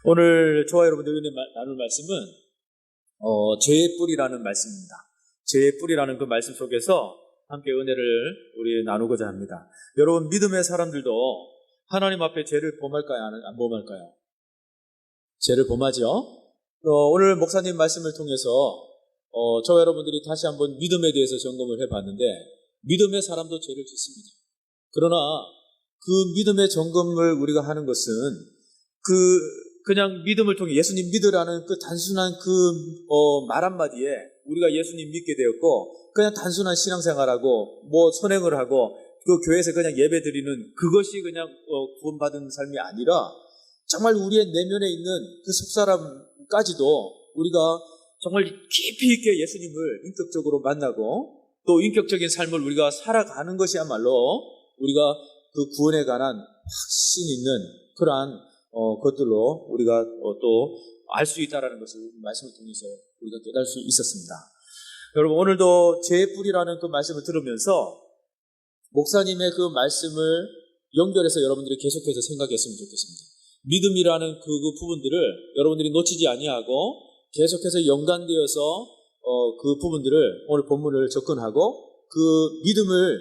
오늘 저와 여러분들 은혜 나눌 말씀은 죄의 뿌리라는 말씀입니다. 죄의 뿌리라는 그 말씀 속에서 함께 은혜를 우리 나누고자 합니다. 여러분, 믿음의 사람들도 하나님 앞에 죄를 범할까요? 안 범할까요? 죄를 범하죠. 오늘 목사님 말씀을 통해서 저와 여러분들이 다시 한번 믿음에 대해서 점검을 해봤는데, 믿음의 사람도 죄를 짓습니다. 그러나 그 믿음의 점검을 우리가 하는 것은 그냥 믿음을 통해 예수님 믿으라는 그 단순한 말 한마디에 우리가 예수님 믿게 되었고, 그냥 단순한 신앙생활하고 선행을 하고 그 교회에서 그냥 예배 드리는 그것이 그냥 구원받은 삶이 아니라, 정말 우리의 내면에 있는 그 속사람까지도 우리가 정말 깊이 있게 예수님을 인격적으로 만나고 또 인격적인 삶을 우리가 살아가는 것이야말로 우리가 그 구원에 관한 확신 있는 그러한 것들로 우리가 또 알 수 있다라는 것을 말씀을 통해서 우리가 깨달을 수 있었습니다. 여러분, 오늘도 죄의 뿌리라는 그 말씀을 들으면서 목사님의 그 말씀을 연결해서 여러분들이 계속해서 생각했으면 좋겠습니다. 믿음이라는 그 부분들을 여러분들이 놓치지 아니하고 계속해서 연관되어서 그 부분들을 오늘 본문을 접근하고, 그 믿음을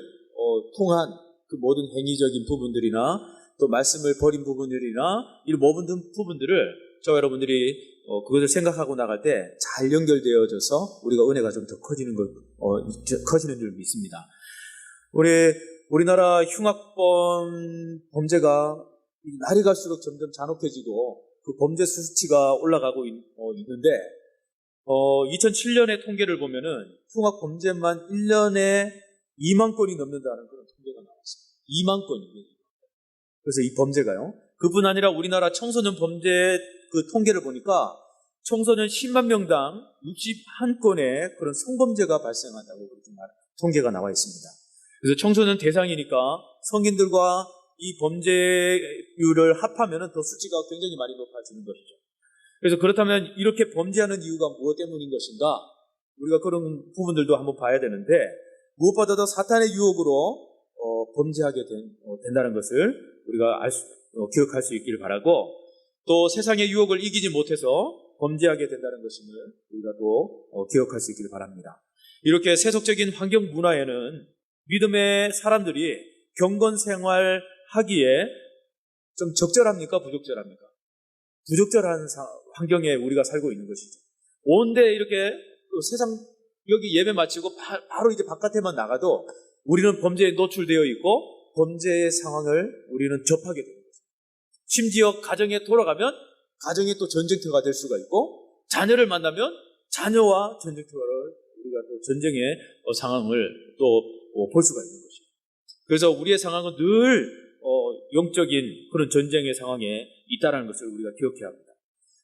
통한 그 모든 행위적인 부분들이나 또 말씀을 버린 부분들이나 이 모든 부분들을 저와 여러분들이 그것을 생각하고 나갈 때 잘 연결되어져서 우리가 은혜가 좀 더 커지는 줄 믿습니다. 우리나라 흉악범 범죄가 날이 갈수록 점점 잔혹해지고 그 범죄 수치가 올라가고 있는데 2007년의 통계를 보면은 흉악 범죄만 1년에 2만 건이 넘는다는 그런 통계가 나왔습니다. 2만 건이에요. 그래서 이 범죄가요. 그뿐 아니라 우리나라 청소년 범죄 그 통계를 보니까 청소년 10만 명당 61건의 그런 성범죄가 발생한다고 그렇게 통계가 나와 있습니다. 그래서 청소년 대상이니까 성인들과 이 범죄율을 합하면 더 수치가 굉장히 많이 높아지는 것이죠. 그래서 그렇다면 이렇게 범죄하는 이유가 무엇 때문인 것인가? 우리가 그런 부분들도 한번 봐야 되는데, 무엇보다도 사탄의 유혹으로 범죄하게 된다는 것을 우리가 기억할 수 있기를 바라고, 또 세상의 유혹을 이기지 못해서 범죄하게 된다는 것을 우리가 또 기억할 수 있기를 바랍니다. 이렇게 세속적인 환경 문화에는 믿음의 사람들이 경건 생활하기에 좀 적절합니까? 부적절합니까? 부적절한 환경에 우리가 살고 있는 것이죠. 온데 이렇게 세상 여기 예배 마치고 바로 이제 바깥에만 나가도 우리는 범죄에 노출되어 있고 범죄의 상황을 우리는 접하게 됩니다. 심지어 가정에 돌아가면 가정이 또 전쟁터가 될 수가 있고, 자녀를 만나면 자녀와 전쟁터를 우리가 또 전쟁의 상황을 또 볼 수가 있는 것이죠. 그래서 우리의 상황은 늘 영적인 그런 전쟁의 상황에 있다는 것을 우리가 기억해야 합니다.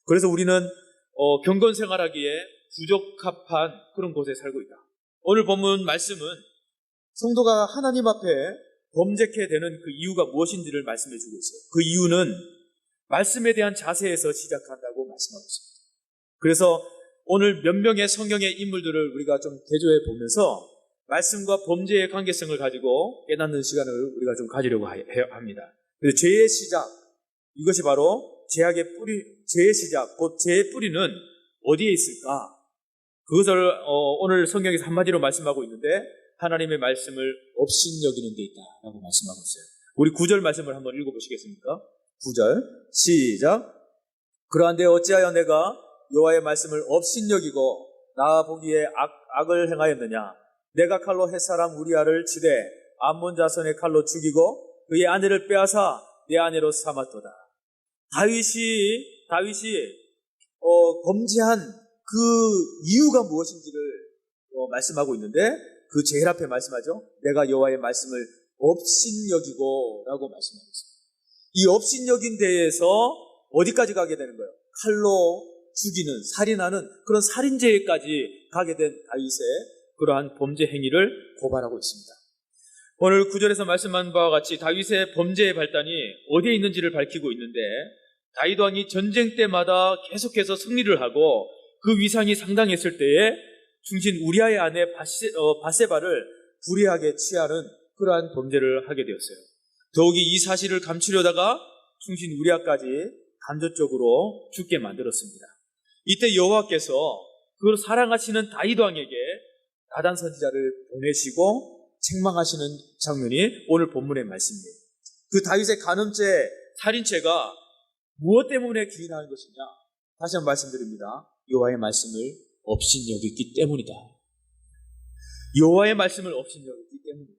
그래서 우리는 경건 생활하기에 부적합한 그런 곳에 살고 있다. 오늘 본문 말씀은 성도가 하나님 앞에 범죄케 되는 그 이유가 무엇인지를 말씀해 주고 있어요. 그 이유는 말씀에 대한 자세에서 시작한다고 말씀하고 있습니다. 그래서 오늘 몇 명의 성경의 인물들을 우리가 좀 대조해 보면서 말씀과 범죄의 관계성을 가지고 깨닫는 시간을 우리가 좀 가지려고 합니다. 그래서 죄의 시작, 이것이 바로 죄의 시작, 곧 죄의 뿌리는 어디에 있을까? 그것을 오늘 성경에서 한마디로 말씀하고 있는데, 하나님의 말씀을 업신여기는 데 있다라고 말씀하고 있어요. 우리 9절 말씀을 한번 읽어보시겠습니까? 9절 시작. 그러한데 어찌하여 내가 여호와의 말씀을 업신여기고 나 보기에 악을 행하였느냐? 내가 칼로 햇사람 우리아를 치되 암몬 자손의 칼로 죽이고 그의 아내를 빼앗아 내 아내로 삼았도다. 다윗이 범죄한 그 이유가 무엇인지를 말씀하고 있는데, 그 제일 앞에 말씀하죠. 내가 여호와의 말씀을 업신여기고 라고 말씀하고 있습니다. 이 업신여긴 데에서 어디까지 가게 되는 거예요? 칼로 죽이는, 살인하는 그런 살인죄까지 가게 된 다윗의 그러한 범죄 행위를 고발하고 있습니다. 오늘 9절에서 말씀한 바와 같이 다윗의 범죄의 발단이 어디에 있는지를 밝히고 있는데, 다윗 왕이 전쟁 때마다 계속해서 승리를 하고 그 위상이 상당했을 때에 충신 우리아의 아내 바세바를 불의하게 취하는 그러한 범죄를 하게 되었어요. 더욱이 이 사실을 감추려다가 충신 우리아까지 간접적으로 죽게 만들었습니다. 이때 여호와께서 그걸 사랑하시는 다윗 왕에게 나단 선지자를 보내시고 책망하시는 장면이 오늘 본문의 말씀이에요. 그 다윗의 간음죄, 살인죄가 무엇 때문에 기인하는 것이냐? 다시 한번 말씀드립니다. 여호와의 말씀을 업신여겼기 때문이다. 여호와의 말씀을 업신여겼기 때문이다.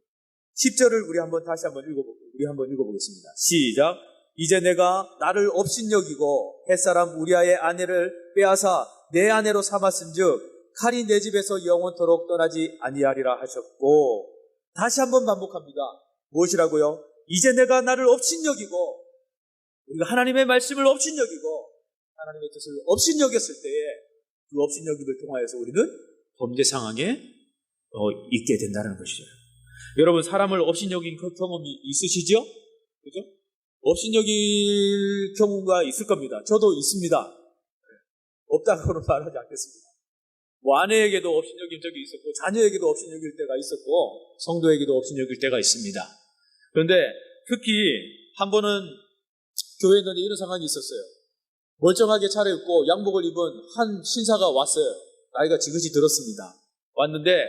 10절을 우리 한번 읽어보겠습니다. 시작. 이제 내가 나를 업신여기고 햇사람 우리아의 아내를 빼앗아 내 아내로 삼았은즉 칼이 내 집에서 영원토록 떠나지 아니하리라 하셨고, 다시 한번 반복합니다. 무엇이라고요? 이제 내가 나를 업신여기고, 우리가 하나님의 말씀을 업신여기고 하나님의 뜻을 업신여겼을 때에 그 업신여김을 통하여서 우리는 범죄 상황에 있게 된다는 것이죠. 여러분, 사람을 업신여긴 그 경험이 있으시죠? 그죠? 업신여길 경우가 있을 겁니다. 저도 있습니다. 없다고는 말하지 않겠습니다. 아내에게도 업신여긴 적이 있었고, 자녀에게도 업신여길 때가 있었고, 성도에게도 업신여길 때가 있습니다. 그런데 특히 한 번은 교회에 있는데 이런 상황이 있었어요. 멀쩡하게 차려입고 양복을 입은 한 신사가 왔어요. 나이가 지긋이 들었습니다. 왔는데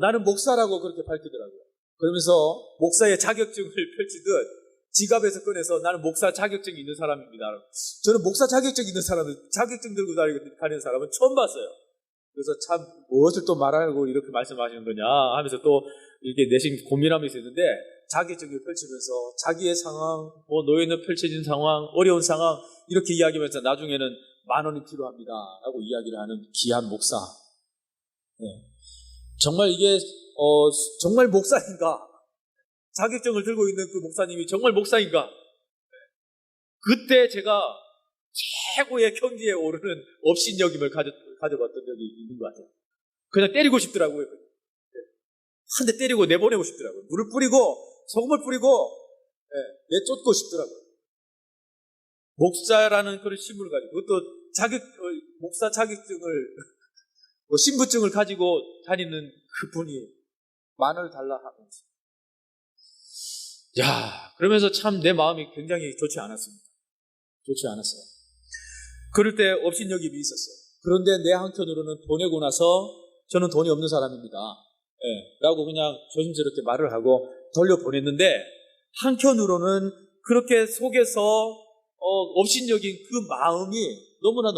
나는 목사라고 그렇게 밝히더라고요. 그러면서 목사의 자격증을 펼치듯 지갑에서 꺼내서 나는 목사 자격증이 있는 사람입니다. 저는 목사 자격증 있는 사람은, 자격증 들고 다니는 사람은 처음 봤어요. 그래서 참 무엇을 또 말하고 이렇게 말씀하시는 거냐 하면서 또 이렇게 내심 고민하면서 있는데, 자격증을 펼치면서 자기의 상황, 노예는 펼쳐진 상황, 어려운 상황 이렇게 이야기하면서 나중에는 10,000원이 필요합니다 라고 이야기를 하는 귀한 목사. 네. 정말 이게 정말 목사인가? 자격증을 들고 있는 그 목사님이 정말 목사인가? 네. 그때 제가 최고의 경지에 오르는 업신여김을 가져봤던 적이 있는 것 같아요. 그냥 때리고 싶더라고요. 한 대 때리고 내보내고 싶더라고요. 물을 뿌리고 소금을 뿌리고 내쫓고 싶더라고요. 목사라는 그런 신분을 가지고, 그것도 목사 자격증을 신분증을 가지고 다니는 그분이 10,000원을 달라 하면서, 그러면서 참 내 마음이 굉장히 좋지 않았습니다. 좋지 않았어요. 그럴 때 업신여김이 있었어요. 그런데 내 한켠으로는 보내고 나서 저는 돈이 없는 사람입니다. 라고 그냥 조심스럽게 말을 하고 돌려보냈는데, 한켠으로는 그렇게 속에서 업신여긴 그 마음이 너무나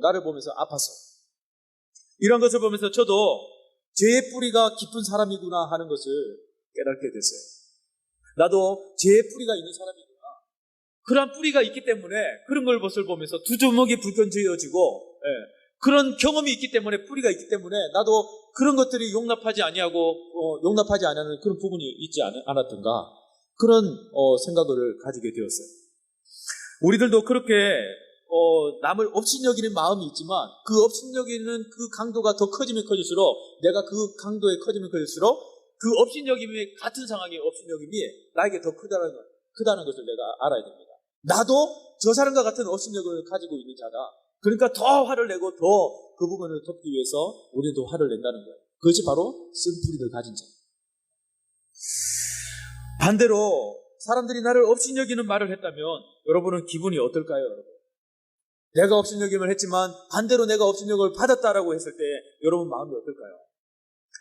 나를 보면서 아팠어요. 이런 것을 보면서 저도 죄의 뿌리가 깊은 사람이구나 하는 것을 깨닫게 됐어요. 나도 죄의 뿌리가 있는 사람이구나. 그런 뿌리가 있기 때문에 그런 것을 보면서 두 주먹이 불끈쥐어지고 그런 경험이 있기 때문에, 뿌리가 있기 때문에 나도 그런 것들이 용납하지 않는 그런 부분이 있지 않았던가, 그런 생각을 가지게 되었어요. 우리들도 그렇게 남을 업신여기는 마음이 있지만, 그 업신여기는 그 강도가 더 커지면 커질수록, 내가 그 강도에 커지면 커질수록 그 업신여김이, 같은 상황의 업신여김이 나에게 더 크다는 것을 내가 알아야 됩니다. 나도 저 사람과 같은 업신여김을 가지고 있는 자다. 그러니까 더 화를 내고 더 그 부분을 덮기 위해서 우리도 화를 낸다는 거예요. 그것이 바로 쓴뿌리를 가진 자. 반대로 사람들이 나를 업신여기는 말을 했다면 여러분은 기분이 어떨까요? 여러분? 내가 업신여김을 했지만 반대로 내가 업신여김을 받았다라고 했을 때 여러분 마음이 어떨까요?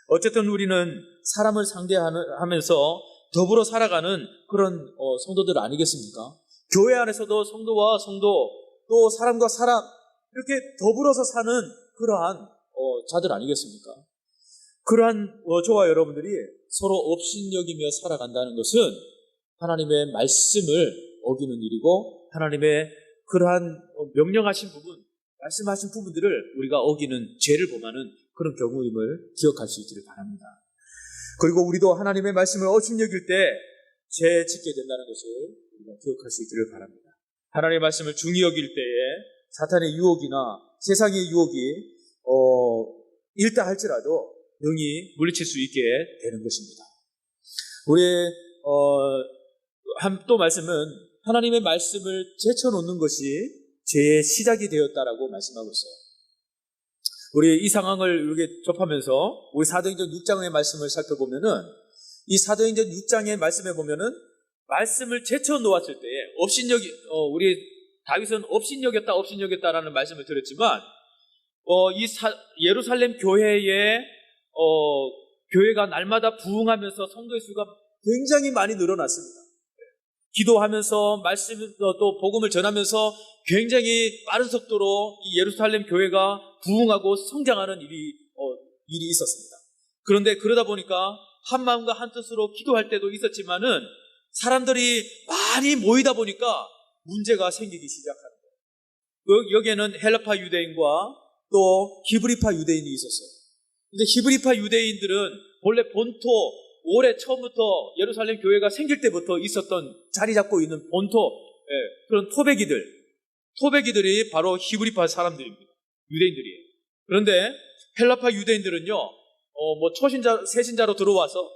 어쨌든 우리는 사람을 상대하면서 더불어 살아가는 그런 성도들 아니겠습니까? 교회 안에서도 성도와 성도, 또 사람과 사람, 이렇게 더불어서 사는 그러한 자들 아니겠습니까? 그러한 저와 여러분들이 서로 업신여기며 살아간다는 것은 하나님의 말씀을 어기는 일이고, 하나님의 그러한 명령하신 부분, 말씀하신 부분들을 우리가 어기는 죄를 범하는 그런 경우임을 기억할 수 있기를 바랍니다. 그리고 우리도 하나님의 말씀을 업신여길 때 죄 짓게 된다는 것을 우리가 기억할 수 있기를 바랍니다. 하나님의 말씀을 중히 여길 때에 사탄의 유혹이나 세상의 유혹이 일다 할지라도 능히 물리칠 수 있게 되는 것입니다. 우리 또 말씀은 하나님의 말씀을 제쳐놓는 것이 죄의 시작이 되었다라고 말씀하고 있어요. 우리 이 상황을 이렇게 접하면서 우리 사도행전 6장의 말씀을 살펴보면은, 이 사도행전 6장의 말씀에 보면은 말씀을 제쳐 놓았을 때에 우리 다윗은 업신여겼다라는 말씀을 드렸지만, 예루살렘 교회가 날마다 부흥하면서 성도의 수가 굉장히 많이 늘어났습니다. 기도하면서 또 복음을 전하면서 굉장히 빠른 속도로 이 예루살렘 교회가 부흥하고 성장하는 일이 있었습니다. 그런데 그러다 보니까 한 마음과 한 뜻으로 기도할 때도 있었지만은 사람들이 많이 모이다 보니까 문제가 생기기 시작하는 거예요. 여기에는 헬라파 유대인과 또 히브리파 유대인이 있었어요. 근데 히브리파 유대인들은 원래 본토, 올해 처음부터 예루살렘 교회가 생길 때부터 있었던 자리 잡고 있는 본토, 그런 토베기들이 바로 히브리파 사람들입니다. 유대인들이에요. 그런데 헬라파 유대인들은요, 세신자로 들어와서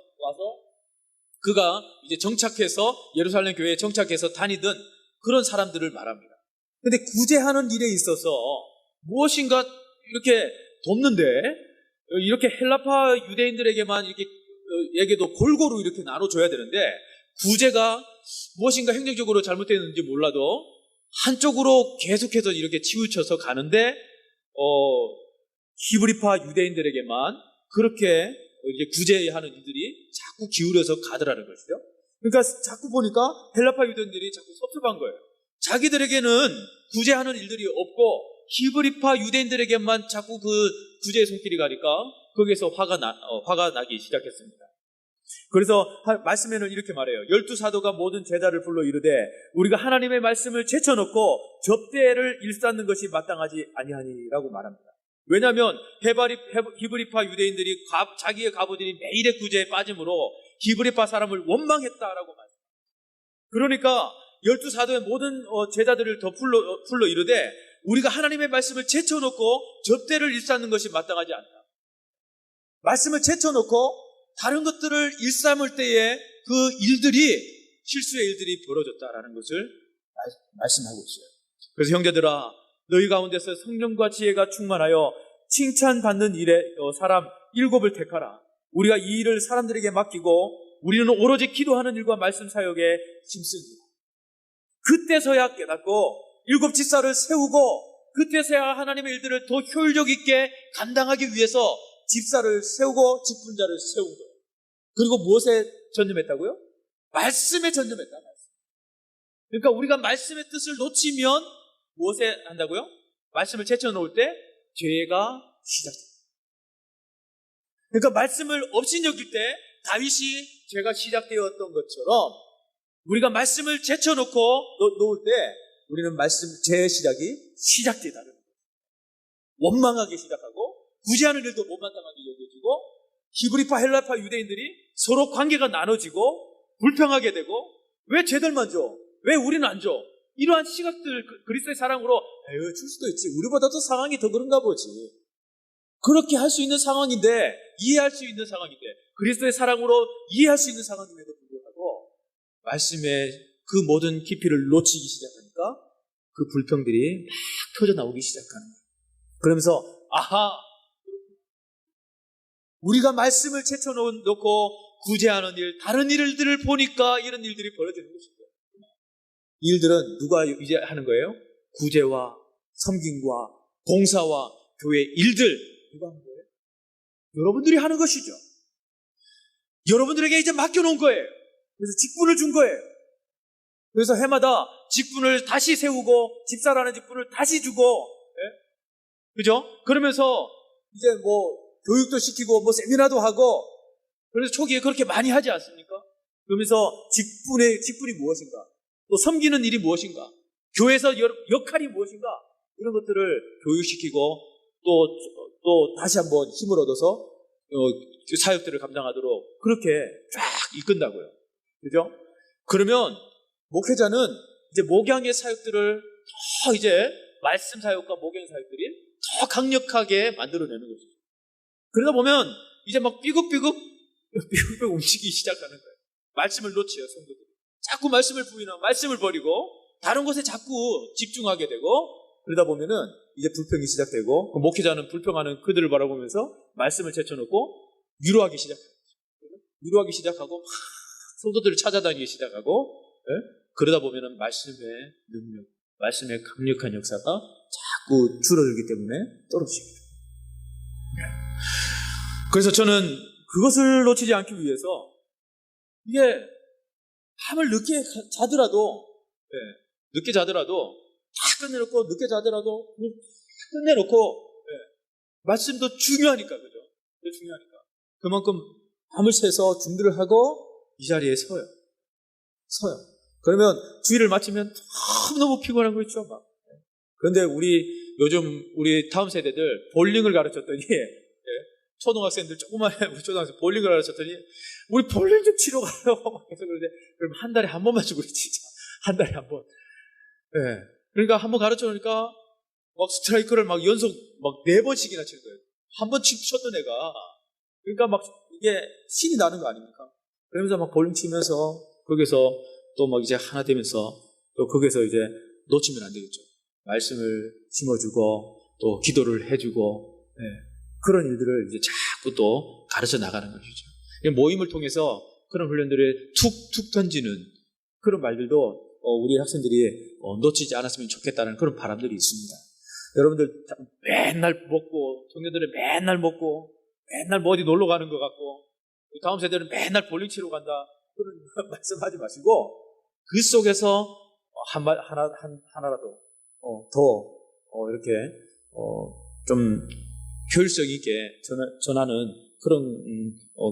그가 이제 예루살렘 교회에 정착해서 다니던 그런 사람들을 말합니다. 근데 구제하는 일에 있어서 무엇인가 이렇게 돕는데, 이렇게 헬라파 유대인들에게만 에게도 골고루 이렇게 나눠줘야 되는데, 구제가 무엇인가 행정적으로 잘못되는지 몰라도 한쪽으로 계속해서 이렇게 치우쳐서 가는데, 히브리파 유대인들에게만 그렇게 이제 구제하는 일들이 자꾸 기울여서 가더라는 것이죠. 그러니까 자꾸 보니까 헬라파 유대인들이 자꾸 섭섭한 거예요. 자기들에게는 구제하는 일들이 없고 히브리파 유대인들에게만 자꾸 그 구제의 손길이 가니까 거기에서 화가 나기 시작했습니다. 그래서 말씀에는 이렇게 말해요. 12사도가 모든 제자를 불러 이르되 우리가 하나님의 말씀을 제쳐놓고 접대를 일삼는 것이 마땅하지 아니하니라고 말합니다. 왜냐하면 히브리파 유대인들이 자기의 가부들이 매일의 구제에 빠짐으로 히브리파 사람을 원망했다라고 말합니다. 그러니까 12사도의 모든 제자들을 더 불러 이르되 우리가 하나님의 말씀을 제쳐놓고 접대를 일삼는 것이 마땅하지 않다. 말씀을 제쳐놓고 다른 것들을 일삼을 때에 그 실수의 일들이 벌어졌다라는 것을 말씀하고 있어요. 그래서 형제들아, 너희 가운데서 성령과 지혜가 충만하여 칭찬받는 일에 사람 7을 택하라. 우리가 이 일을 사람들에게 맡기고 우리는 오로지 기도하는 일과 말씀 사역에 힘씁니다. 그때서야 깨닫고 7 집사를 세우고 그때서야 하나님의 일들을 더 효율적 있게 감당하기 위해서 집사를 세우고 직분자를 세운 거예요. 그리고 무엇에 전념했다고요? 말씀에 전념했다. 그러니까 우리가 말씀의 뜻을 놓치면 무엇에 한다고요? 말씀을 제쳐놓을 때 죄가 시작됩니다. 그러니까 말씀을 업신여길 때 다윗이 죄가 시작되었던 것처럼 우리가 말씀을 제쳐놓고 놓을 때 우리는 죄의 시작이 시작되다는 거예요. 원망하기 시작하고 구제하는 일도 못마땅하게 여겨지고 히브리파 헬라파 유대인들이 서로 관계가 나눠지고 불평하게 되고 왜 쟤들만 줘? 왜 우리는 안 줘? 이러한 시각들 그리스도의 사랑으로 줄 수도 있지. 우리보다 더 상황이 더 그런가 보지. 그렇게 할 수 있는 상황인데 이해할 수 있는 상황인데 그리스도의 사랑으로 이해할 수 있는 상황임에도 불구하고 말씀의 그 모든 깊이를 놓치기 시작하니까 그 불평들이 막 터져 나오기 시작하는 거예요. 그러면서 우리가 말씀을 제쳐놓고 구제하는 일, 다른 일들을 보니까 이런 일들이 벌어지는 것입니다. 이 일들은 누가 이제 하는 거예요? 구제와 섬김과 봉사와 교회 일들 누가 하는 거예요? 여러분들이 하는 것이죠. 여러분들에게 이제 맡겨놓은 거예요. 그래서 직분을 준 거예요. 그래서 해마다 직분을 다시 세우고 집사라는 직분을 다시 주고, 그죠? 그러면서 이제 교육도 시키고 세미나도 하고, 그래서 초기에 그렇게 많이 하지 않습니까? 그러면서 직분이 무엇인가? 또 섬기는 일이 무엇인가? 교회에서 역할이 무엇인가? 이런 것들을 교육시키고 또 다시 한번 힘을 얻어서 사역들을 감당하도록 그렇게 쫙 이끈다고요. 그죠? 그러면 목회자는 이제 목양의 사역들을 더 이제 말씀 사역과 목양 사역들이 더 강력하게 만들어내는 거죠. 그러다 보면 이제 막 삐걱삐걱 움직이기 시작하는 거예요. 말씀을 놓치요, 성도들이. 자꾸 말씀을 부인하고 말씀을 버리고 다른 것에 자꾸 집중하게 되고 그러다 보면은 이제 불평이 시작되고 그 목회자는 불평하는 그들을 바라보면서 말씀을 제쳐놓고 위로하기 시작하고 성도들을 찾아다니기 시작하고 그러다 보면은 말씀의 능력, 말씀의 강력한 역사가 자꾸 줄어들기 때문에 떨어집니다. 그래서 저는 그것을 놓치지 않기 위해서 이게 밤을 늦게 자더라도 늦게 자더라도 다 끝내놓고 늦게 자더라도 끝내놓고 말씀도 중요하니까 그죠? 중요하니까 그만큼 밤을 새서 준비를 하고 이 자리에 서요. 그러면 주일을 마치면 너무 피곤한 거 있죠. 막. 그런데 요즘 우리 다음 세대들 볼링을 가르쳤더니 초등학생들 조그만 초등학생 볼링을 가르쳤더니 우리 볼링 좀 치러 가요. 그래서 그러는데 그럼 한 달에 한 번만 주고 진짜 한 달에 한 번. 그러니까 한 번 가르쳐 놓으니까 막 스트라이크를 막 연속 막 4번씩이나 치는 거예요. 한 번 쳤던 애가. 그러니까 막 이게 신이 나는 거 아닙니까? 그러면서 막 볼링 치면서 거기서 또 막 이제 하나 되면서 또 거기서 이제 놓치면 안 되겠죠. 말씀을 심어주고 또 기도를 해주고 그런 일들을 이제 자꾸 또 가르쳐 나가는 것이죠. 모임을 통해서 그런 훈련들을 툭툭 던지는 그런 말들도 우리 학생들이 놓치지 않았으면 좋겠다는 그런 바람들이 있습니다. 여러분들 맨날 먹고 청년들은 맨날 먹고 맨날 뭐 어디 놀러 가는 것 같고 다음 세대는 맨날 볼링 치러 간다 그런 말씀하지 마시고 그 속에서 하나라도 더 이렇게 좀 효율성 있게 전하는 그런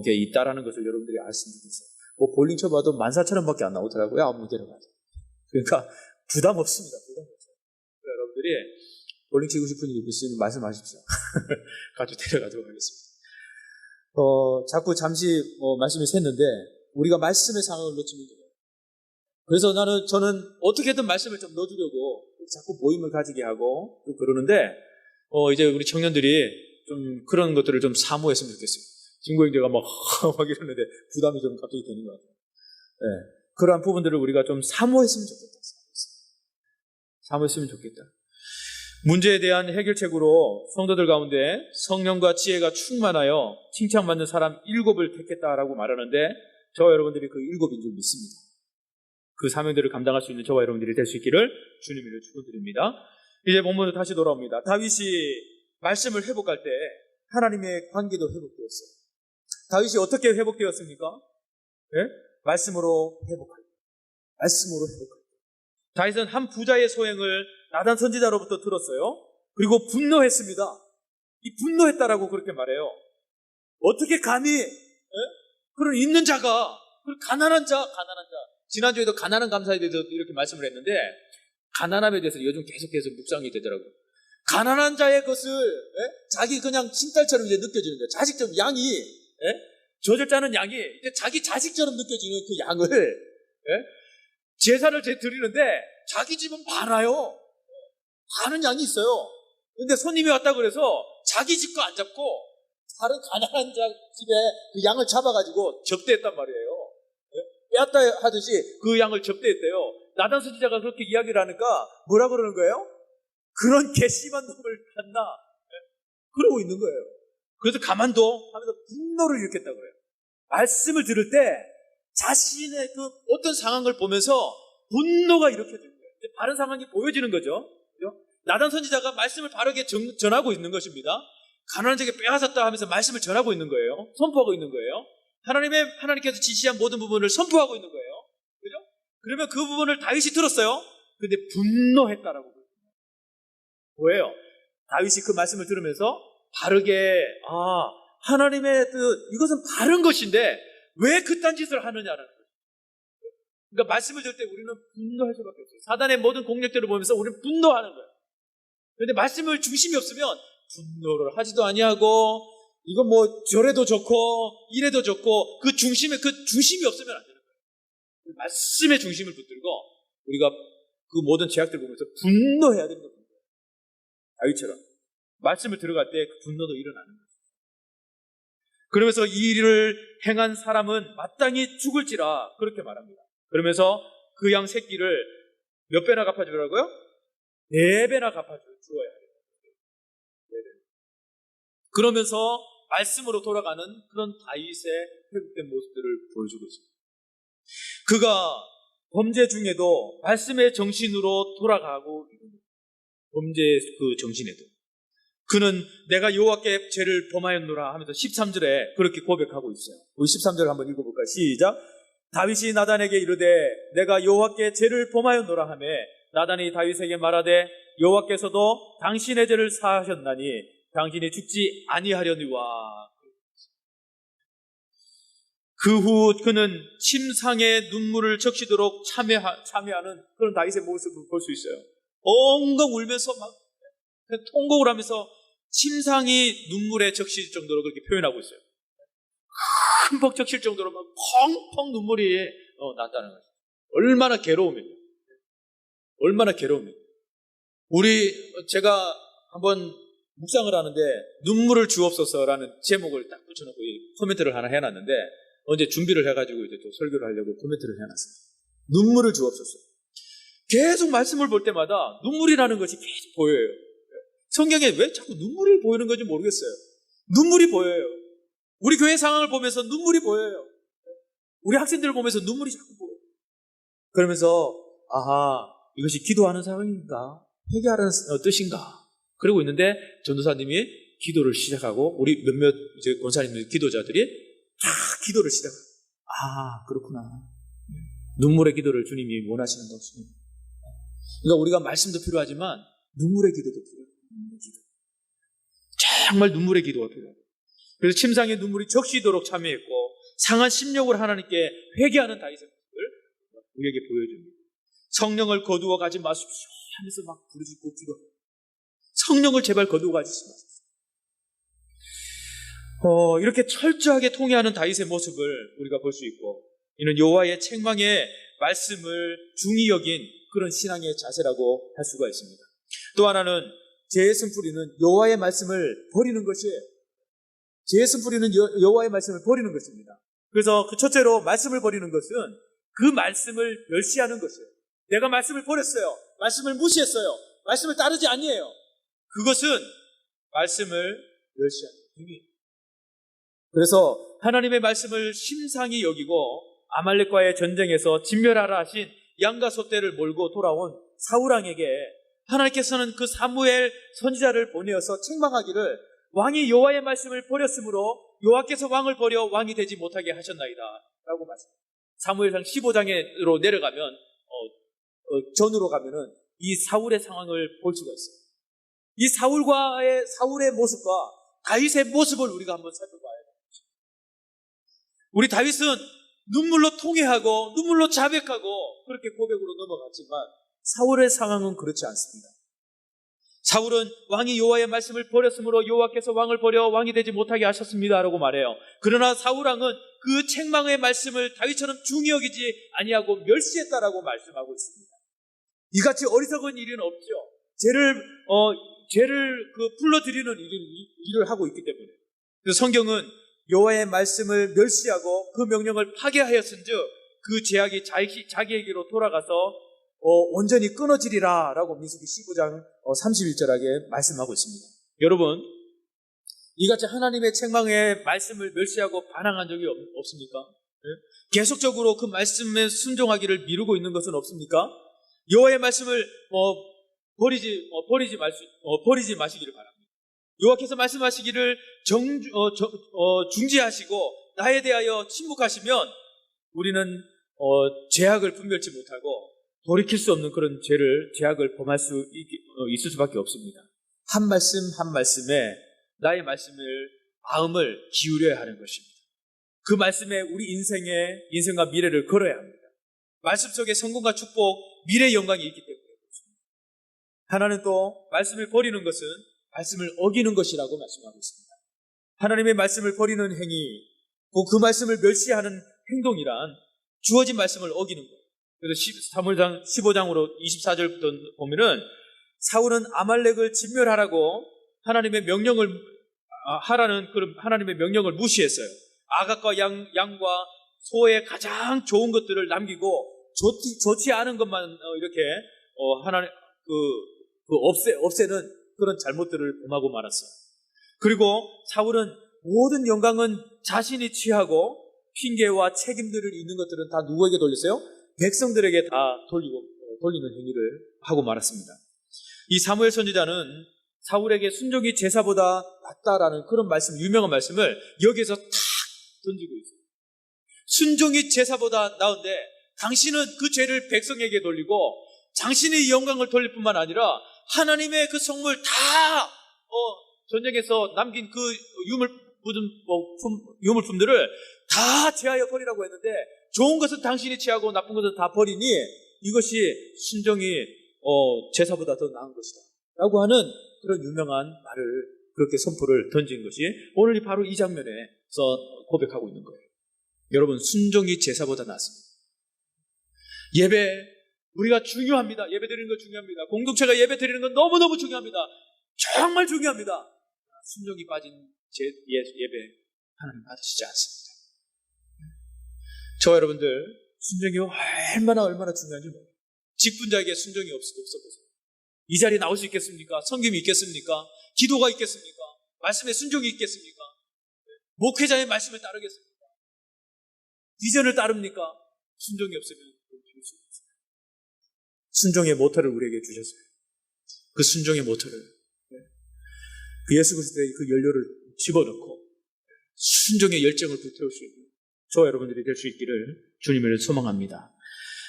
게 있다라는 것을 여러분들이 알았으면 좋겠어요. 뭐 볼링 쳐봐도 14,000원밖에 안 나오더라고요. 아무 데나 가서. 그러니까 부담 없습니다. 여러분들이 볼링 치고 싶은 일 있으면 말씀하십시오. 같이 데려가도록 하겠습니다. 자꾸 잠시 말씀을 샜는데 우리가 말씀의 상황을 놓치면 돼요. 그래서 저는 어떻게든 말씀을 좀 넣어주려고 자꾸 모임을 가지게 하고 그러는데 이제 우리 청년들이 좀 그런 것들을 좀 사모했으면 좋겠어요. 친구형제가 막 이러는데 부담이 좀 갑자기 되는 것 같아요. 그러한 부분들을 우리가 좀 사모했으면 좋겠다. 사모했으면 좋겠다. 문제에 대한 해결책으로 성도들 가운데 성령과 지혜가 충만하여 칭찬받는 사람 7을 택했다라고 말하는데 저와 여러분들이 그 7인 줄 믿습니다. 그 사명들을 감당할 수 있는 저와 여러분들이 될 수 있기를 주님으로 축원드립니다. 이제 본문으로 다시 돌아옵니다. 다윗이 말씀을 회복할 때 하나님의 관계도 회복되었어요. 다윗이 어떻게 회복되었습니까? 말씀으로 회복할 때. 말씀으로 회복할 때. 다윗은 한 부자의 소행을 나단 선지자로부터 들었어요. 그리고 분노했습니다. 이 분노했다라고 그렇게 말해요. 어떻게 감히 그런 있는 자가 가난한 자 지난주에도 가난한 감사에 대해서 이렇게 말씀을 했는데 가난함에 대해서 요즘 계속해서 묵상이 되더라고요. 가난한 자의 것을 자기 그냥 친딸처럼 이제 느껴지는 거예요. 자식처럼 양이 젖을 짜는 양이 이제 자기 자식처럼 느껴지는 그 양을 제사를 드리는데 자기 집은 많아요. 많은 양이 있어요. 근데 손님이 왔다 그래서 자기 집 거 안 잡고 다른 가난한 자 집에 그 양을 잡아가지고 접대했단 말이에요. 빼앗다 하듯이 그 양을 접대했대요. 나단 선지자가 그렇게 이야기를 하니까 뭐라 그러는 거예요? 그런 괘씸한 놈을 봤나? 그러고 있는 거예요. 그래서 가만둬 하면서 분노를 일으켰다고 그래요. 말씀을 들을 때 자신의 그 어떤 상황을 보면서 분노가 일으켜지는 거예요. 이제 바른 상황이 보여지는 거죠. 그죠? 나단 선지자가 말씀을 바르게 전하고 있는 것입니다. 가난한 자에게 빼앗았다 하면서 말씀을 전하고 있는 거예요. 선포하고 있는 거예요. 하나님께서 지시한 모든 부분을 선포하고 있는 거예요. 그죠? 그러면 그 부분을 다윗이 들었어요. 근데 분노했다라고 그래요. 뭐예요? 다윗이 그 말씀을 들으면서 바르게 하나님의 이것은 바른 것인데 왜 그딴 짓을 하느냐라는 거예요. 그러니까 말씀을 들을 때 우리는 분노할 수밖에 없어요. 사단의 모든 공략들을 보면서 우리는 분노하는 거예요. 그런데 말씀을 중심이 없으면 분노를 하지도 아니하고 이거 뭐 저래도 좋고 이래도 좋고 그 중심이 없으면 안 되는 거예요. 말씀의 중심을 붙들고 우리가 그 모든 제약들 보면서 분노해야 되는 겁니다. 다윗처럼 말씀을 들어갈 때 그 분노도 일어나는 거죠. 그러면서 이 일을 행한 사람은 마땅히 죽을지라 그렇게 말합니다. 그러면서 그 양 새끼를 몇 배나 갚아주라고요? 4배나 갚아주어야 해요. 그러면서 말씀으로 돌아가는 그런 다윗의 회복된 모습들을 보여주고 있습니다. 그가 범죄 중에도 말씀의 정신으로 돌아가고 있는 거예요. 범죄의 그 정신에도. 그는 내가 여호와께 죄를 범하였노라 하면서 13절에 그렇게 고백하고 있어요. 우리 13절 한번 읽어볼까요? 시작. 다윗이 나단에게 이르되 내가 여호와께 죄를 범하였노라 하며 나단이 다윗에게 말하되 여호와께서도 당신의 죄를 사하셨나니 당신이 죽지 아니하려니와. 그 후 그는 침상에 눈물을 적시도록 참회하는 그런 다윗의 모습을 볼 수 있어요. 엉엉 울면서 막 통곡을 하면서 침상이 눈물에 적실 정도로 그렇게 표현하고 있어요. 흠뻑 적실 정도로 막 펑펑 눈물이 났다는 거죠. 얼마나 괴로우면요. 얼마나 괴로우면. 제가 한번 묵상을 하는데 눈물을 주옵소서라는 제목을 딱 붙여놓고 코멘트를 하나 해놨는데 언제 준비를 해가지고 이제 또 설교를 하려고 코멘트를 해놨어요. 눈물을 주옵소서. 계속 말씀을 볼 때마다 눈물이라는 것이 계속 보여요. 성경에 왜 자꾸 눈물이 보이는 건지 모르겠어요. 눈물이 보여요. 우리 교회 상황을 보면서 눈물이 보여요. 우리 학생들을 보면서 눈물이 자꾸 보여요. 그러면서 아하, 이것이 기도하는 상황인가? 회개하라는 뜻인가? 그러고 있는데 전도사님이 기도를 시작하고 우리 몇몇 이제 권사님들 기도자들이 다 기도를 시작해요. 아, 그렇구나. 눈물의 기도를 주님이 원하시는 것입니다. 그러니까 우리가 말씀도 필요하지만 눈물의 기도도 필요해요. 정말 눈물의 기도가 필요해요. 그래서 침상에 눈물이 적시도록 참여했고 상한 심령을 하나님께 회개하는 다윗의 모습을 우리에게 보여줍니다. 성령을 거두어 가지 마십시오 하면서 막 부르짖고 기도해요. 성령을 제발 거두어 가지 마십시오. 이렇게 철저하게 통회하는 다윗의 모습을 우리가 볼 수 있고 이는 여호와의 책망의 말씀을 중히 여긴 그런 신앙의 자세라고 할 수가 있습니다. 또 하나는 죄의 쓴뿌리는 여호와의 말씀을 버리는 것이에요. 죄의 쓴뿌리는 여호와의 말씀을 버리는 것입니다. 그래서 그 첫째로 말씀을 버리는 것은 그 말씀을 멸시하는 것이에요. 내가 말씀을 버렸어요. 말씀을 무시했어요. 말씀을 따르지 아니에요. 그것은 말씀을 멸시하는 행위예요. 그래서 하나님의 말씀을 심상히 여기고 아말렉과의 전쟁에서 진멸하라 하신 양과 소떼를 몰고 돌아온 사울왕에게 하나님께서는 그 사무엘 선지자를 보내어서 책망하기를 왕이 여호와의 말씀을 버렸으므로 여호와께서 왕을 버려 왕이 되지 못하게 하셨나이다 라고 말씀합니다. 사무엘상 15장으로 내려가면 전으로 가면은 이 사울의 상황을 볼 수가 있어요. 이 사울의 모습과 다윗의 모습을 우리가 한번 살펴봐야 돼요. 우리 다윗은 눈물로 통회하고 눈물로 자백하고 그렇게 고백으로 넘어갔지만 사울의 상황은 그렇지 않습니다. 사울은 왕이 여호와의 말씀을 버렸으므로 여호와께서 왕을 버려 왕이 되지 못하게 하셨습니다 라고 말해요. 그러나 사울왕은 그 책망의 말씀을 다윗처럼 중히 여기지 아니하고 멸시했다라고 말씀하고 있습니다. 이같이 어리석은 일은 없죠. 죄를 풀러드리는 일을 하고 있기 때문에. 그래서 성경은 여호와의 말씀을 멸시하고 그 명령을 파괴하였은즉 그 죄악이 자기에게로 돌아가서 온전히 끊어지리라 라고 민수기 15장 31절하게 말씀하고 있습니다. 여러분, 이같이 하나님의 책망의 말씀을 멸시하고 반항한 적이 없습니까? 계속적으로 그 말씀에 순종하기를 미루고 있는 것은 없습니까? 여호와의 말씀을 버리지 마시기를 바랍니다. 여호와께서 말씀하시기를 중지하시고 나에 대하여 침묵하시면 우리는 죄악을 분별치 못하고 돌이킬 수 없는 그런 죄악을 범할 수 있을 수밖에 없습니다. 한 말씀 한 말씀에 나의 마음을 기울여야 하는 것입니다. 그 말씀에 우리 인생과 미래를 걸어야 합니다. 말씀 속에 성공과 축복, 미래의 영광이 있기 때문에 그렇습니다. 하나는 또 말씀을 버리는 것은 말씀을 어기는 것이라고 말씀하고 있습니다. 하나님의 말씀을 버리는 행위, 그 말씀을 멸시하는 행동이란 주어진 말씀을 어기는 거예요. 그래서 사무엘상 15장으로 24절부터 보면은 사울은 아말렉을 진멸하라고 하나님의 명령을 하라는 그런 하나님의 명령을 무시했어요. 아각과 양과 소의 가장 좋은 것들을 남기고 좋지 않은 것만 이렇게 없애는 그런 잘못들을 범하고 말았어요. 그리고 사울은 모든 영광은 자신이 취하고 핑계와 책임들을 있는 것들은 다 누구에게 돌렸어요? 백성들에게 다 돌리는 행위를 하고 말았습니다. 이 사무엘 선지자는 사울에게 순종이 제사보다 낫다라는 그런 말씀, 유명한 말씀을 여기에서 탁 던지고 있어요. 순종이 제사보다 나은데 당신은 그 죄를 백성에게 돌리고 당신의 영광을 돌릴 뿐만 아니라 하나님의 그 성물 다 전쟁에서 남긴 그 유물품들을 다 제하여 버리라고 했는데 좋은 것은 당신이 취하고 나쁜 것은 다 버리니 이것이 순종이 제사보다 더 나은 것이다 라고 하는 그런 유명한 말을, 그렇게 선포를 던진 것이 오늘 바로 이 장면에서 고백하고 있는 거예요. 여러분, 순종이 제사보다 낫습니다. 예배, 우리가 중요합니다. 예배 드리는 거 중요합니다. 공동체가 예배 드리는 건 너무너무 중요합니다. 정말 중요합니다. 순종이 빠진 예배 하나님 받으시지 않습니다. 저와 여러분들, 순종이 얼마나 중요한지 몰라요. 직분자에게 순종이 없어보세요. 이 자리에 나올 수 있겠습니까? 섬김이 있겠습니까? 기도가 있겠습니까? 말씀에 순종이 있겠습니까? 목회자의 말씀을 따르겠습니까? 비전을 따릅니까? 순종이 없으면 될 수 없어요. 순종의 모터를 우리에게 주셨어요. 그 순종의 모터를, 그 예수 그리스도의 그 연료를 집어넣고 순종의 열정을 불태울 수 있는 저와 여러분들이 될 수 있기를 주님을 소망합니다.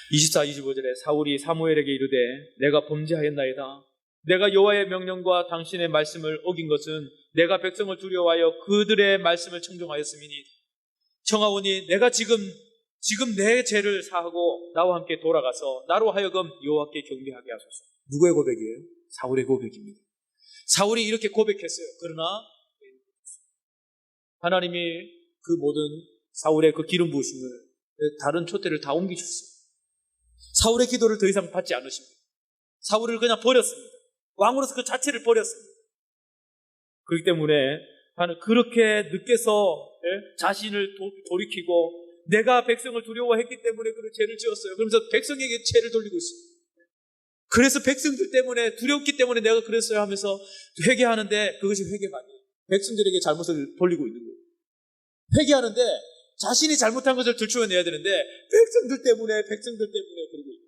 24, 25절에 사울이 사무엘에게 이르되 내가 범죄하였나이다. 내가 여호와의 명령과 당신의 말씀을 어긴 것은 내가 백성을 두려워하여 그들의 말씀을 청종하였음이니 청하오니 내가 지금 내 죄를 사하고 나와 함께 돌아가서 나로 하여금 여호와께 경배하게 하소서. 누구의 고백이에요? 사울의 고백입니다. 사울이 이렇게 고백했어요. 그러나 하나님이 그 모든 사울의 그 기름 부으심을 다른 촛대를 다 옮기셨어요. 사울의 기도를 더 이상 받지 않으십니다. 사울을 그냥 버렸습니다. 왕으로서 그 자체를 버렸습니다. 그렇기 때문에 그렇게 늦게서 자신을 돌이키고 내가 백성을 두려워했기 때문에 그런 죄를 지었어요. 그러면서 백성에게 죄를 돌리고 있습니다. 그래서 백성들 때문에 두렵기 때문에 내가 그랬어요 하면서 회개하는데 그것이 회개가 아니에요. 백성들에게 잘못을 돌리고 있는 거예요. 회개하는데 자신이 잘못한 것을 들추어내야 되는데 백성들 때문에 그러고 있는 거예요.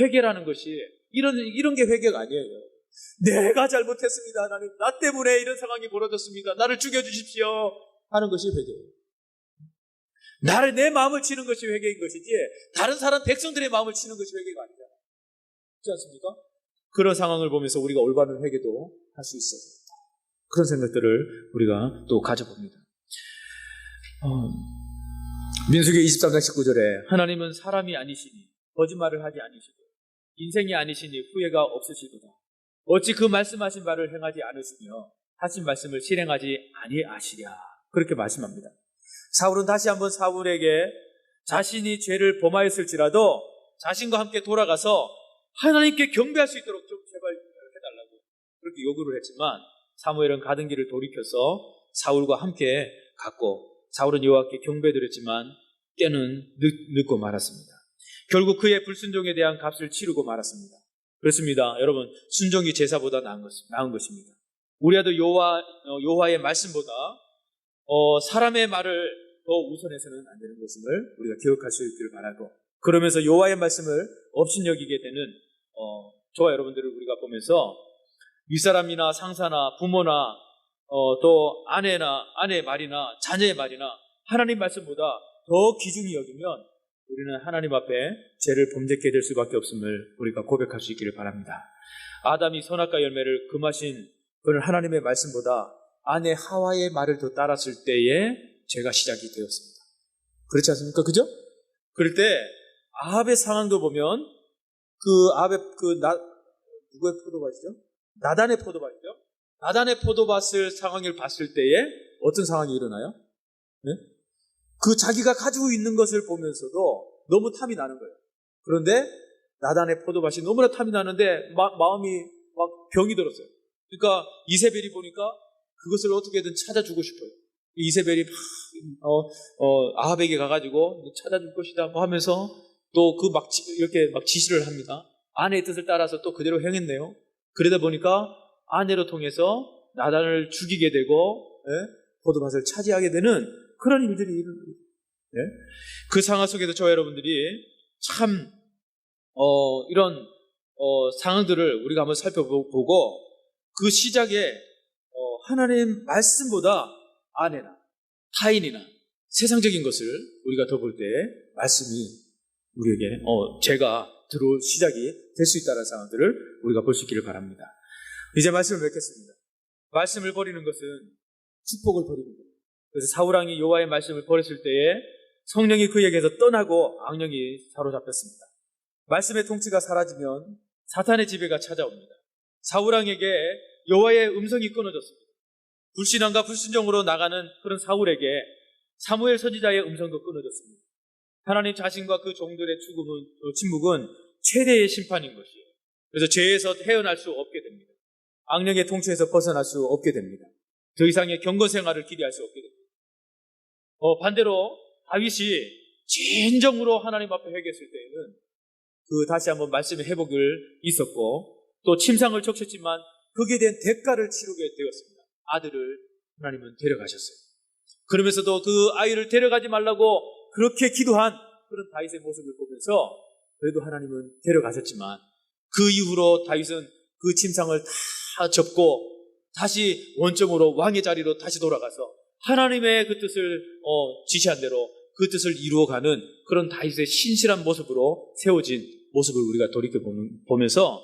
회개라는 것이 이런 게 회개가 아니에요. 내가 잘못했습니다. 하나님, 나 때문에 이런 상황이 벌어졌습니다. 나를 죽여주십시오 하는 것이 회개예요. 내 마음을 치는 것이 회개인 것이지 다른 사람 백성들의 마음을 치는 것이 회개가 아니잖아요. 그렇지 않습니까? 그런 상황을 보면서 우리가 올바른 회개도 할 수 있어야 됩니다. 그런 생각들을 우리가 또 가져봅니다. 민수기 23장 19절에 하나님은 사람이 아니시니 거짓말을 하지 아니시고 인생이 아니시니 후회가 없으시도다. 어찌 그 말씀하신 바를 행하지 않으시며 하신 말씀을 실행하지 아니하시랴. 그렇게 말씀합니다. 사울은 다시 한번 사울에게 자신이 죄를 범하였을지라도 자신과 함께 돌아가서 하나님께 경배할 수 있도록 좀 제발 해달라고 그렇게 요구를 했지만 사무엘은 가던 길을 돌이켜서 사울과 함께 갔고 사울은 여호와께 경배드렸지만 때는 늦고 말았습니다. 결국 그의 불순종에 대한 값을 치르고 말았습니다. 그렇습니다. 여러분, 순종이 제사보다 나은 것입니다. 우리도 여호와의 말씀보다 사람의 말을 더 우선해서는 안 되는 것임을 우리가 기억할 수 있기를 바라고, 그러면서 여호와의 말씀을 업신여기게 되는 저와 여러분들을 우리가 보면서 윗사람이나 상사나 부모나 또 아내의 말이나 자녀의 말이나 하나님 말씀보다 더 귀중히 여기면 우리는 하나님 앞에 죄를 범죄케 될 수밖에 없음을 우리가 고백할 수 있기를 바랍니다. 아담이 선악과 열매를 금하신 그는 하나님의 말씀보다 아내 하와의 말을 더 따랐을 때에 죄가 시작이 되었습니다. 그렇지 않습니까? 그죠? 그럴 때 아합의 상황도 보면 누구의 포도밭이죠? 나단의 포도밭이죠? 나단의 포도밭을 상황을 봤을 때에 어떤 상황이 일어나요? 네? 그 자기가 가지고 있는 것을 보면서도 너무 탐이 나는 거예요. 그런데 나단의 포도밭이 너무나 탐이 나는데 마음이 막 병이 들었어요. 그러니까 이세벨이 보니까 그것을 어떻게든 찾아주고 싶어요. 이세벨이 아합에게 가가지고 찾아줄 것이다 하면서 또 이렇게 지시를 합니다. 아내의 뜻을 따라서 또 그대로 행했네요. 그러다 보니까 아내로 통해서 나단을 죽이게 되고 포도밭을 차지하게 되는 그런 일들이 일어납니다. 그 상황 속에서 저와 여러분들이 참 이런 상황들을 우리가 한번 살펴보고 그 시작에 하나님 말씀보다 아내나 타인이나 세상적인 것을 우리가 더 볼 때 말씀이 우리에게 죄가 들어올 시작이 될 수 있다는 상황들을 우리가 볼 수 있기를 바랍니다. 이제 말씀을 맺겠습니다. 말씀을 버리는 것은 축복을 버리는 거예요. 그래서 사울왕이 여호와의 말씀을 버렸을 때에 성령이 그에게서 떠나고 악령이 사로잡혔습니다. 말씀의 통치가 사라지면 사탄의 지배가 찾아옵니다. 사울왕에게 여호와의 음성이 끊어졌습니다. 불신앙과 불순종으로 나가는 그런 사울에게 사무엘 선지자의 음성도 끊어졌습니다. 하나님 자신과 그 종들의 침묵은 최대의 심판인 것이에요. 그래서 죄에서 헤어날 수 없게 됩니다. 악령의 통치에서 벗어날 수 없게 됩니다. 더 이상의 경건 생활을 기대할 수 없게 됩니다. 반대로 다윗이 진정으로 하나님 앞에 회개했을 때에는 다시 한번 말씀의 회복을 있었고 또 침상을 적셨지만 거기에 대한 대가를 치르게 되었습니다. 아들을 하나님은 데려가셨어요. 그러면서도 그 아이를 데려가지 말라고 그렇게 기도한 그런 다윗의 모습을 보면서 그래도 하나님은 데려가셨지만 그 이후로 다윗은 그 침상을 다 접고 다시 원점으로 왕의 자리로 다시 돌아가서 하나님의 그 뜻을 지시한 대로 그 뜻을 이루어가는 그런 다윗의 신실한 모습으로 세워진 모습을 우리가 돌이켜보면서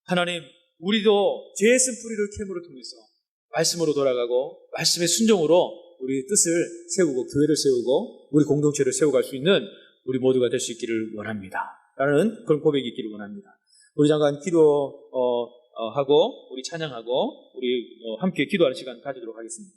하나님 우리도 죄의 쓴 뿌리를 캠으로 통해서 말씀으로 돌아가고 말씀의 순종으로 우리 뜻을 세우고 교회를 세우고 우리 공동체를 세워갈 수 있는 우리 모두가 될 수 있기를 원합니다. 라는 그런 고백이 있기를 원합니다. 우리 잠깐 기도하고 우리 찬양하고 우리 함께 기도하는 시간 가지도록 하겠습니다.